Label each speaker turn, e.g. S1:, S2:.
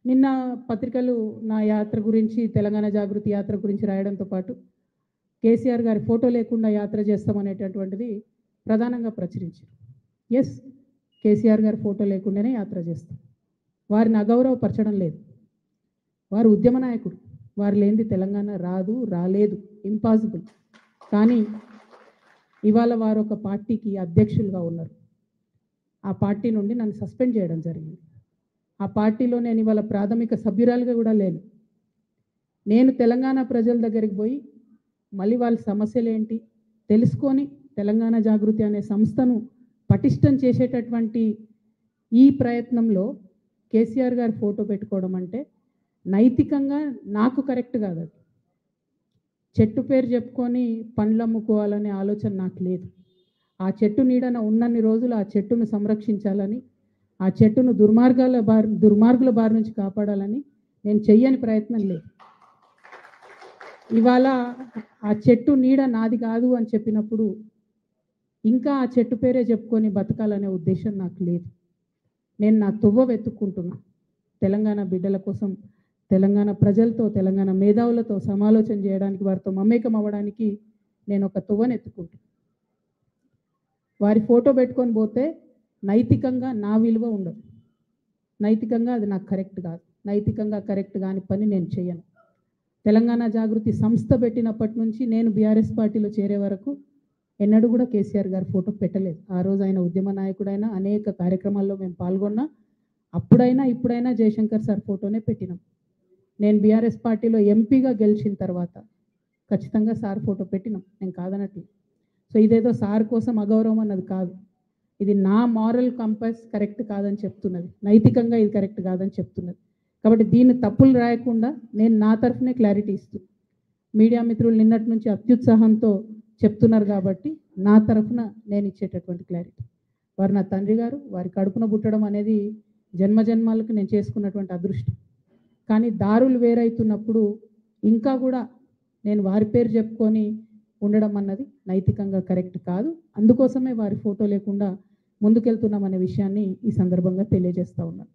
S1: నిన్న పత్రికలు నా యాత్ర గురించి, తెలంగాణ జాగృతి యాత్ర గురించి రాయడంతో పాటు కేసీఆర్ గారి ఫోటో లేకుండా యాత్ర చేస్తామనేటటువంటిది ప్రధానంగా ప్రచురించారు. ఎస్, కేసీఆర్ గారి ఫోటో లేకుండానే యాత్ర చేస్తాం. వారిని అగౌరవపరచడం లేదు. వారు ఉద్యమ నాయకుడు. వారు లేనిది తెలంగాణ రాదు, రాలేదు, ఇంపాసిబుల్. కానీ ఇవాళ వారు ఒక పార్టీకి అధ్యక్షులుగా ఉన్నారు. ఆ పార్టీ నుండి నన్ను సస్పెండ్ చేయడం జరిగింది. ఆ పార్టీలో నేను ఇవాళ ప్రాథమిక సభ్యురాలుగా కూడా లేను. నేను తెలంగాణ ప్రజల దగ్గరికి పోయి మళ్ళీ వాళ్ళ సమస్యలు ఏంటి తెలుసుకొని తెలంగాణ జాగృతి అనే సంస్థను పటిష్టం చేసేటటువంటి ఈ ప్రయత్నంలో కేసీఆర్ గారి ఫోటో పెట్టుకోవడం అంటే నైతికంగా నాకు కరెక్ట్ కాదు. అది చెట్టు పేరు చెప్పుకొని పండ్లు అమ్ముకోవాలనే ఆలోచన నాకు లేదు. ఆ చెట్టు నీడన ఉన్నన్ని రోజులు ఆ చెట్టును సంరక్షించాలని, ఆ చెట్టును దుర్మార్గుల బారి నుంచి కాపాడాలని నేను చెయ్యని ప్రయత్నం లేదు. ఇవాళ ఆ చెట్టు నీడ నాది కాదు అని చెప్పినప్పుడు ఇంకా ఆ చెట్టు పేరే చెప్పుకొని బతకాలనే ఉద్దేశం నాకు లేదు. నేను నా తువ్వ వెతుక్కుంటున్నా. తెలంగాణ బిడ్డల కోసం, తెలంగాణ ప్రజలతో, తెలంగాణ మేధావులతో సమాలోచన చేయడానికి, వారితో మమేకం అవ్వడానికి నేను ఒక తువ్వను ఎత్తుకుంటున్నా. వారి ఫోటో పెట్టుకొని పోతే నైతికంగా నా విలువ ఉండదు. నైతికంగా అది నాకు కరెక్ట్ కాదు. నైతికంగా కరెక్ట్ కాని పని నేను చేయను. తెలంగాణ జాగృతి సంస్థ పెట్టినప్పటి నుంచి నేను బీఆర్ఎస్ పార్టీలో చేరే వరకు ఎన్నడూ కూడా కేసీఆర్ గారి ఫోటో పెట్టలేదు. ఆ రోజు ఆయన ఉద్యమ నాయకుడైనా అనేక కార్యక్రమాల్లో మేము పాల్గొన్నా. అప్పుడైనా ఇప్పుడైనా జయశంకర్ సార్ ఫోటోనే పెట్టినాం. నేను బీఆర్ఎస్ పార్టీలో ఎంపీగా గెలిచిన తర్వాత ఖచ్చితంగా సార్ ఫోటో పెట్టినాం, నేను కాదనట్లేదు. సో ఇదేదో సార్ కోసం అగౌరవం అన్నది కాదు. ఇది నా మారల్ కంపాస్ కరెక్ట్ కాదని చెప్తున్నది, నైతికంగా ఇది కరెక్ట్ కాదని చెప్తున్నది. కాబట్టి దీన్ని తప్పులు రాయకుండా నేను నా తరఫునే క్లారిటీ ఇస్తూ, మీడియా మిత్రులు నిన్నటి నుంచి అత్యుత్సాహంతో చెప్తున్నారు కాబట్టి నా తరఫున నేను ఇచ్చేటటువంటి క్లారిటీ. వారు నా తండ్రి గారు, వారి కడుపున పుట్టడం అనేది జన్మజన్మాలకు నేను చేసుకున్నటువంటి అదృష్టం. కానీ దారులు వేరైతున్నప్పుడు ఇంకా కూడా నేను వారి పేరు చెప్పుకొని ఉండడం అన్నది నైతికంగా కరెక్ట్ కాదు. అందుకోసమే వారి ఫోటో లేకుండా ముందుకెళ్తున్నామనే విషయాన్ని ఈ సందర్భంగా తెలియజేస్తూ ఉన్నాను.